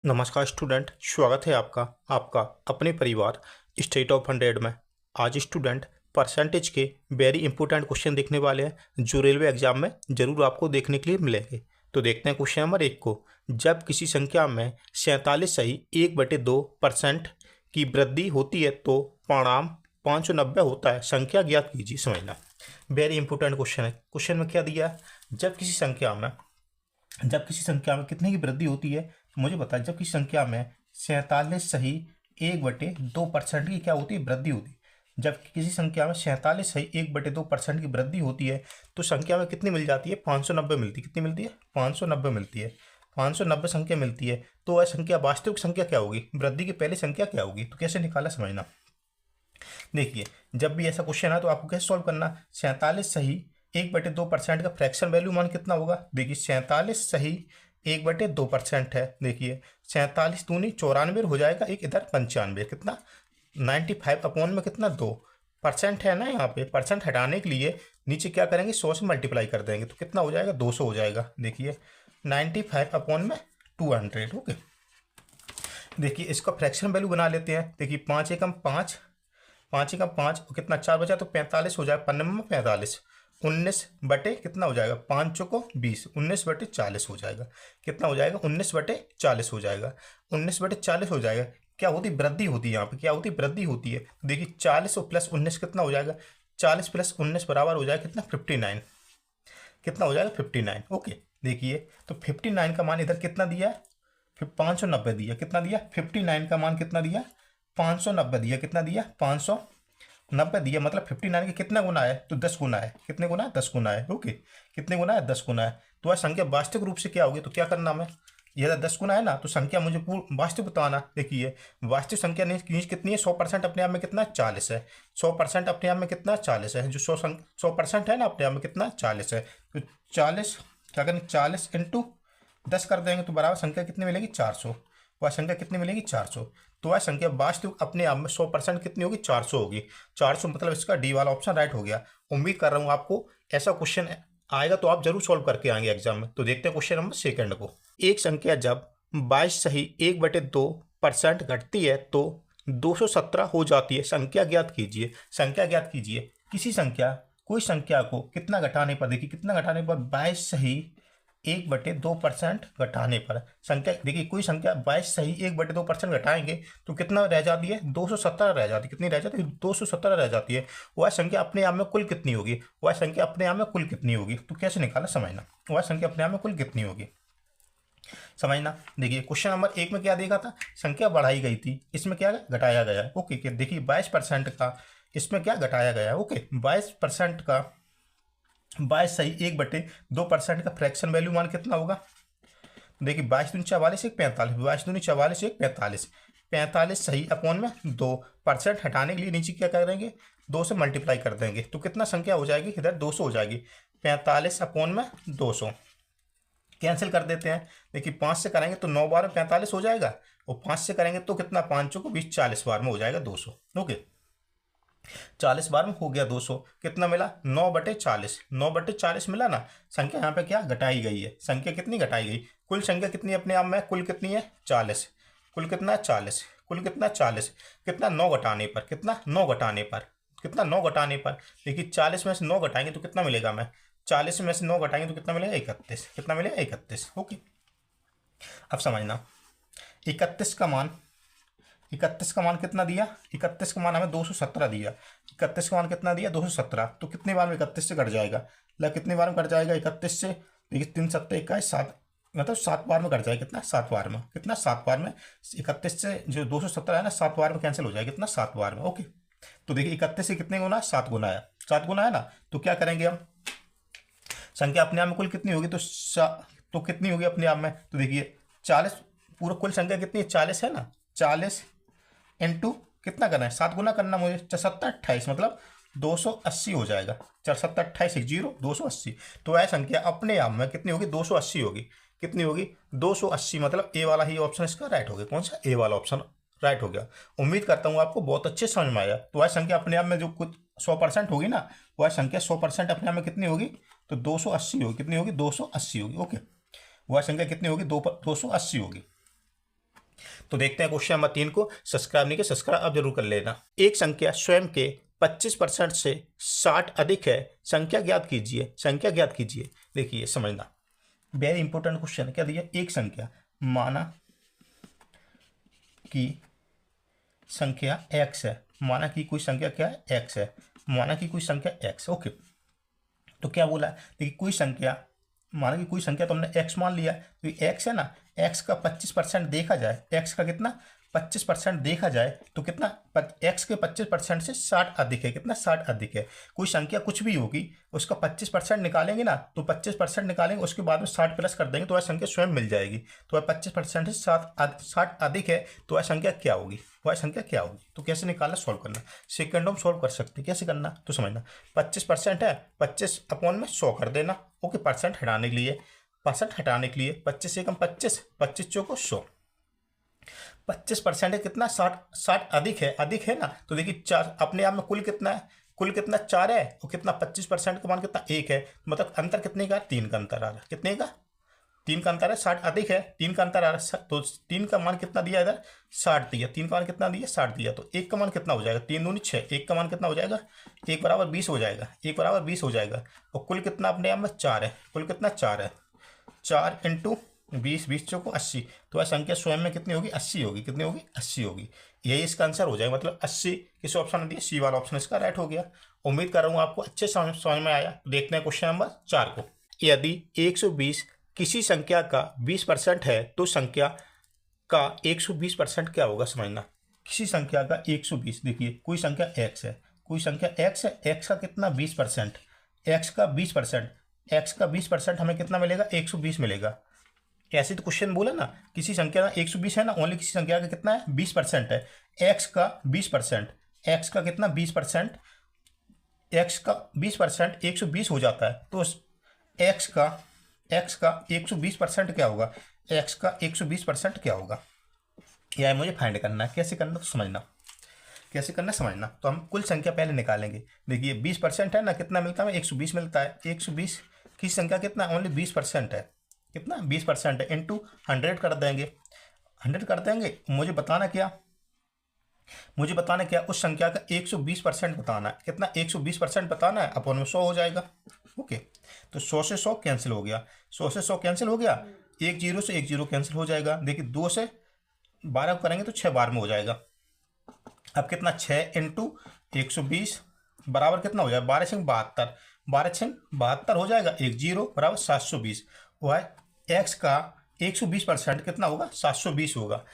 नमस्कार स्टूडेंट, स्वागत है आपका आपका अपने परिवार स्टेट ऑफ 100 में। आज स्टूडेंट परसेंटेज के वेरी इंपॉर्टेंट क्वेश्चन देखने वाले हैं जो रेलवे एग्जाम में जरूर आपको देखने के लिए मिलेंगे। तो देखते हैं क्वेश्चन नंबर 1 को। जब किसी संख्या में 47 सही 1/2% की वृद्धि होती है तो परिणाम 590 होता है, संख्या ज्ञात कीजिए। समझना, वेरी इंपॉर्टेंट क्वेश्चन है। क्वेश्चन में क्या दिया है? जब किसी संख्या में कितने की वृद्धि होती है, तो मुझे बताया जब किसी संख्या में 47 सही 1/2% की क्या होती है, वृद्धि होती है। जब किसी संख्या में 47 सही 1/2% की वृद्धि होती है तो संख्या में कितनी मिल जाती है? 590 मिलती है। कितनी मिलती है? 590 मिलती है। 590 संख्या मिलती है तो वह संख्या वास्तविक संख्या क्या होगी? वृद्धि की पहली संख्या क्या होगी? तो कैसे निकाला, समझना। देखिए, जब भी ऐसा क्वेश्चन है तो आपको कैसे सॉल्व करना? 47 सही 1/2% का फ्रैक्शन वैल्यू मान कितना होगा? देखिए, 47 सही 1/2% है। देखिए, 47 दूनी 94 हो जाएगा, एक इधर 95, कितना 95 अपॉन में कितना 2% है ना। यहाँ पे परसेंट हटाने के लिए नीचे क्या करेंगे? 100 से मल्टीप्लाई कर देंगे तो कितना हो जाएगा? 200 हो जाएगा। देखिए, 95 अपॉन में 200। ओके, देखिए इसका फ्रैक्शन वैल्यू बना लेते हैं। देखिए, 5 एकम 5, 5 एकम 5 और कितना 4 बचा तो 45 हो जाएगा। 95 में 45, 19 बटे कितना हो जाएगा? 5 चौको 20, 19/40 हो जाएगा। कितना हो जाएगा? 19/40 हो जाएगा। 19/40 हो जाएगा। क्या होती? वृद्धि होती है। यहाँ पे क्या होती? वृद्धि होती है। देखिए, 40 और प्लस 19 कितना हो जाएगा? 40 प्लस 19 बराबर हो जाएगा कितना? 59। कितना हो जाएगा? 59। ओके, देखिए तो 59 का मान इधर कितना दिया है? फिर 590 दिया। कितना दिया? 59 का मान कितना दिया? 590 दिया। कितना दिया? 590 दिया। मतलब 59 के कितना गुना है? तो 10 गुना है। कितने गुना है? 10 गुना है। ओके, कितने गुना है? 10 गुना है। तो वह संख्या वास्तविक रूप से क्या होगी? तो क्या करना हमें? यह 10 गुना है ना, तो संख्या मुझे पूर्ण वास्तविक बताना। देखिए, वास्तविक संख्या कितनी है? 100% अपने आप में कितना? 40 है। 100% अपने आप में कितना? 40 है। जो 100% है ना, अपने आप में कितना? 40 है। तो 40 क्या करेंगे? 40 इंटू 10 कर देंगे तो बराबर संख्या कितनी मिलेगी? 400। वह संख्या कितनी मिलेगी? 400। तो वह संख्या वास्तविक अपने आप में 100% कितनी होगी? 400 होगी। 400 मतलब इसका डी वाला ऑप्शन राइट हो गया। उम्मीद कर रहा हूँ आपको ऐसा क्वेश्चन आएगा तो आप जरूर सॉल्व करके आएंगे एग्जाम में। तो देखते हैं क्वेश्चन नंबर 2 को। एक संख्या जब 22 सही 1/2% घटती है तो 217 हो जाती है, संख्या ज्ञात कीजिए। संख्या ज्ञात कीजिए। कोई संख्या को कितना घटाने पर, देखिए कितना घटाने पर? 22 सही 1/2% घटाने पर संख्या। देखिए, कोई संख्या 22 सही 1/2% घटाएंगे तो कितना रह जाती है? 217 रह जाती है। कितनी रह जाती है? 217 रह जाती है। वह संख्या अपने आप में कुल कितनी होगी? वह संख्या अपने आप में कुल कितनी होगी? तो कैसे निकाला, समझना। वह संख्या अपने आप में कुल कितनी होगी, समझना। देखिए, क्वेश्चन नंबर 1 में क्या देखा था? संख्या बढ़ाई गई थी, इसमें क्या घटाया गया है। ओके, देखिए 22% का इसमें क्या घटाया गया है? ओके, 22% का 22 सही 1/2% का फ्रैक्शन वैल्यू मान कितना होगा? देखिए, 22 दूनी 44 एक 45, 22 दूनी 44 एक 45, 45 सही अपॉन में 2%। हटाने के लिए नीचे क्या करेंगे? 2 से मल्टीप्लाई कर देंगे तो कितना संख्या हो जाएगी? इधर 200 हो जाएगी। 45 अपॉन में 200 कैंसिल कर देते हैं। देखिए, 5 से करेंगे तो 9 बार में 45 हो जाएगा, और 5 से करेंगे तो कितना? 5 को 20, 40 बार में हो जाएगा 200। ओके, 40 बार में हो गया 200। कितना मिला? 9/40। 9/40 मिला ना। संख्या यहाँ पे क्या घटाई गई है? संख्या कितनी घटाई गई? कुल संख्या कितनी अपने आप में? कुल कितनी है? 40। कुल कितना? 40। कुल कितना? 40। कितना? 9 घटाने पर। कितना? 9 घटाने पर। कितना? 9 घटाने पर। देखिए, 40 में से 9 घटाएंगे तो कितना मिलेगा? मैं 40 में से 9 घटाएंगे तो कितना मिलेगा? 31। कितना मिलेगा? 31। ओके, अब समझना। 31 का मान 31 का मान कितना दिया? 31 का मान हमें 217 दिया। 31 का मान कितना दिया? 217। तो कितने बार में 31 से कट जाएगा? मतलब कितनी बार में कट जाएगा 31 से? देखिए, 3 7 21, 7, मतलब 7 बार में कट जाएगा। कितना? 7 बार में। कितना? 7 बार में। 31 से जो 217 है ना, 7 बार में कैंसिल हो जाएगा। कितना? 7 बार में। ओके, तो देखिए 31 से कितने गुना? 7 गुना है। 7 गुना है ना, तो क्या करेंगे हम? संख्या अपने आप में कुल कितनी होगी? तो कितनी होगी अपने आप में? तो देखिए, 40 पूरा कुल संख्या कितनी है? 40 है ना। 40 इंटू कितना करना है? 7 गुना करना मुझे। 74 28 मतलब 280 हो जाएगा। 74 28 0 280। तो वह संख्या अपने आप में कितनी होगी? 280 होगी। कितनी होगी? 280। मतलब ए वाला ही ऑप्शन इसका राइट हो गया। कौन सा? ए वाला ऑप्शन राइट हो गया। उम्मीद करता हूँ आपको बहुत अच्छे समझ में आया। तो वह संख्या अपने आप में जो कुछ 100% होगी ना, वह संख्या 100% अपने आप में कितनी होगी? तो 280 होगी। कितनी होगी? 280 होगी। ओके, वह संख्या कितनी होगी? 280 होगी। तो देखते हैं क्वेश्चन नंबर 3 को। सब्सक्राइब नहीं किया, सब्सक्राइब अब जरूर कर लेना। एक संख्या स्वयं के 25% से 60 अधिक है, संख्या ज्ञात कीजिए। संख्या ज्ञात कीजिए। देखिए समझना, वेरी इंपॉर्टेंट क्वेश्चन। क्या दिया? एक संख्या, माना कि संख्या x है, माना कि कोई संख्या क्या है? x है, माना कि कोई संख्या x। ओके, तो क्या बोला? देखिए कोई संख्या, माना कि कोई संख्या तो हमने x मान लिया, तो ये x है ना, x का 25% देखा जाए, x का कितना 25% देखा जाए तो कितना, x के 25% से 60 अधिक है। कितना? 60 अधिक है। कोई संख्या कुछ भी होगी, उसका 25% निकालेंगे ना, तो 25% निकालेंगे, उसके बाद में 60 प्लस कर देंगे तो वह संख्या स्वयं मिल जाएगी। तो वह 25% से 60 अधिक है, तो वह संख्या क्या होगी? वह संख्या क्या होगी? तो कैसे निकालना, सॉल्व करना। सेकंडों में सॉल्व कर सकते हैं। कैसे करना तो समझना, 25% है, 25 अपॉन में 100 कर देना। ओके, परसेंट हटाने के लिए, 25 से कम 25, 25 चौको 100, 25% है कितना? 60 अधिक है, अधिक है ना। तो देखिए 4 अपने आप में कुल कितना है? कुल कितना? 4 है, और कितना 25% का मान कितना? 1 है। मतलब अंतर कितने का? 3 का अंतर आ रहा है। कितने का? 3 का अंतर है। 60 अधिक है, 3 का अंतर आ रहा है, तो 3 का मान कितना दिया इधर? 60 दिया। 3 का मान कितना दिया? 60 दिया। तो 1 का मान कितना हो जाएगा? 3 दूनी 6, 1 का मान कितना हो जाएगा? 1 बराबर 20 हो जाएगा। 1 बराबर 20 हो जाएगा। और कुल कितना अपने आप में? 4 है। कुल कितना? 4 है। 4 इंटू 20, 20 चौको 80, तो वह संख्या स्वयं में कितनी होगी? 80 होगी। कितनी होगी? 80 होगी। यही इसका आंसर हो जाएगा। मतलब 80 किस ऑप्शन में दिया? सी वाला ऑप्शन इसका राइट हो गया। उम्मीद कर रहा हूँ आपको अच्छे समझ में आया। देखते हैं क्वेश्चन नंबर 4 को। यदि 120 किसी संख्या का 20% है, तो संख्या का 120% क्या होगा? समझना, किसी संख्या का 120, देखिए कोई संख्या x है, कोई संख्या x है, x का कितना? 20%, x का 20%, x का 20% हमें कितना मिलेगा? 120 मिलेगा। ऐसे तो क्वेश्चन बोला ना, किसी संख्या का 120 है ना, ओनली किसी संख्या का कितना है? 20% है। x का 20%, x का कितना? 20%, x का 20% 120 हो जाता है, तो x का 120% क्या होगा? x का 120% क्या होगा? यह मुझे फाइंड करना है। कैसे करना तो समझना, कैसे करना समझना। तो हम कुल संख्या पहले निकालेंगे। देखिए 20% है ना, कितना मिलता है? 120 मिलता है। 120 की संख्या कितना? ओनली 20% है। कितना? 20% है, इंटू 100 कर देंगे। 100 कर देंगे। मुझे बताना क्या? मुझे बताना क्या? उस संख्या का 120% बताना है। कितना? 120% बताना है। अपॉन में 100 हो जाएगा। ओके, तो 100 से 100 कैंसिल हो गया, 100 से 100 कैंसिल हो गया, 1 0 से 1 0 कैंसिल हो जाएगा। देखिए 2 से 12 करेंगे तो 6 बार में हो जाएगा। अब कितना? 6 इंटू 120 बराबर कितना हो जाएगा? 12 6 72, 12 6 72 हो जाएगा। 1 0 बराबर 720। वह एक्स का 120% कितना होगा? 720 होगा।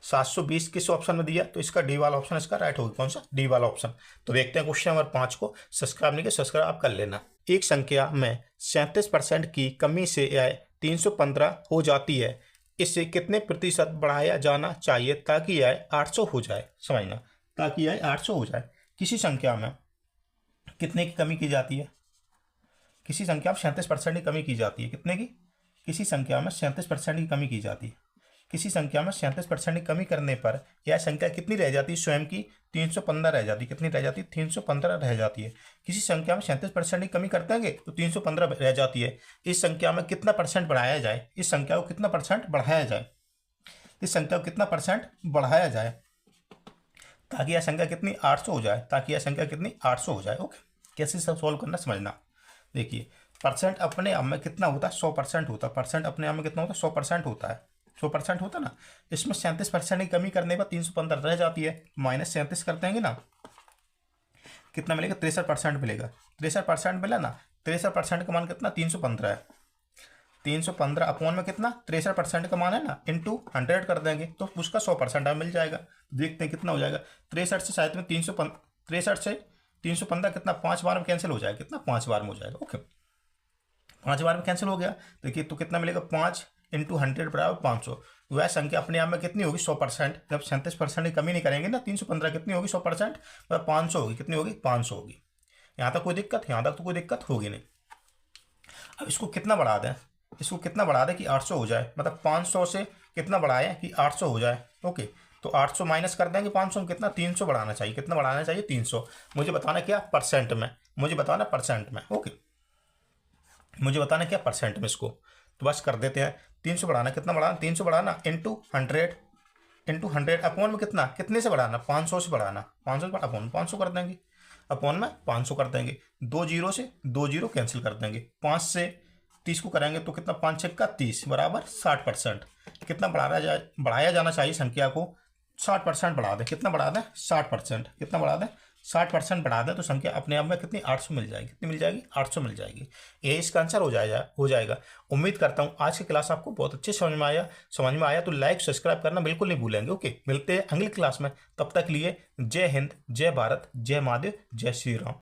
720 किस ऑप्शन में दिया? तो इसका डी वाला ऑप्शन इसका राइट होगा। कौन सा? डी वाला ऑप्शन। तो देखते हैं क्वेश्चन नंबर 5 को। सब्सक्राइब नहीं किया, सब्सक्राइब आप कर लेना। एक संख्या में 37% की कमी से यह 315 हो जाती है, इसे कितने प्रतिशत बढ़ाया जाना चाहिए ताकि यह 800 हो जाए? समझना, ताकि यह 800 हो जाए। किसी संख्या में कितने की कमी की जाती है? किसी संख्या में 37% की कमी की जाती है। कितने की? किसी संख्या में 37% की कमी की जाती है। किसी संख्या में 37% की कमी करने पर यह संख्या कितनी रह जाती है? स्वयं की 315 रह जाती है। कितनी रह जाती है? 315 रह जाती है। किसी संख्या में 37% की कमी करते हैं तो 315 रह जाती है। इस संख्या में कितना परसेंट बढ़ाया जाए? इस संख्या को कितना परसेंट बढ़ाया जाए? इस संख्या को कितना परसेंट बढ़ाया जाए ताकि यह संख्या कितनी? 800 हो जाए। ताकि यह संख्या कितनी? 800 हो जाए। ओके, कैसे सब सॉल्व करना समझना। देखिए परसेंट अपने आप में कितना होता है? 100% होता है। परसेंट अपने आप में कितना होता है? 100% होता है। 100% होता ना। इसमें 37% की कमी करने पर 315 रह जाती है। माइनस 37 कर देंगे ना, कितना मिलेगा? 63% मिलेगा। 63% मिला ना। 63% का मान कितना? 315 है। 315 अपॉन में कितना? 63% का मान है ना, इंटू 100 कर देंगे तो उसका 100% हमें मिल जाएगा। देखते हैं कितना हो जाएगा। 63 से शायद में 63 से 315 कितना? 5 बार में कैंसिल हो जाएगा। कितना? 5 बार में हो जाएगा। ओके, 5 बार में कैंसिल हो गया। देखिए तो कितना मिलेगा? 5 इंटू 100 बराबर 500। वह संख्या अपने आप में कितनी होगी? 100%। जब 37% की कमी नहीं करेंगे ना, 315 कितनी होगी? 100%, मतलब 500 होगी। कितनी होगी? 500 होगी। यहाँ तक कोई दिक्कत? यहाँ तक तो कोई दिक्कत होगी नहीं। अब इसको कितना बढ़ा दें? इसको कितना बढ़ा दें कि 800 हो जाए? मतलब 500 से कितना बढ़ाएं कि 800 हो जाए? ओके, तो 800 माइनस कर देंगे 500 में, कितना? 300 बढ़ाना चाहिए। कितना बढ़ाना चाहिए? 300। मुझे बताना क्या? परसेंट में। मुझे बताना परसेंट में। ओके, मुझे बताना क्या? परसेंट में। इसको तो बस कर देते हैं। 300 बढ़ाना, कितना बढ़ाना, 300 बढ़ाना इंटू 100 अपॉन में कितना, कितने से बढ़ाना, 500 से बढ़ाना, 500 से अपॉन 500 कर देंगे, अपॉन में 500 कर देंगे। 2 जीरो से 2 जीरो कैंसिल कर देंगे। 5 से 30 को करेंगे तो कितना, 5 छक्का 30 बराबर 60%। कितना बढ़ाया जाना चाहिए संख्या को, 60% बढ़ा दें। कितना बढ़ा दें, 60%। कितना बढ़ा दें, 60% बढ़ा दें तो संख्या अपने आप में कितनी, 800 मिल जाएगी। कितनी मिल जाएगी, 800 मिल जाएगी। ये इसका आंसर हो जाएगा। उम्मीद करता हूँ आज की क्लास आपको बहुत अच्छे समझ में आया तो लाइक सब्सक्राइब करना बिल्कुल नहीं भूलेंगे। ओके, मिलते हैं अगली क्लास में। तब तक लिए जय हिंद, जय भारत, जय महादेव, जय श्री राम।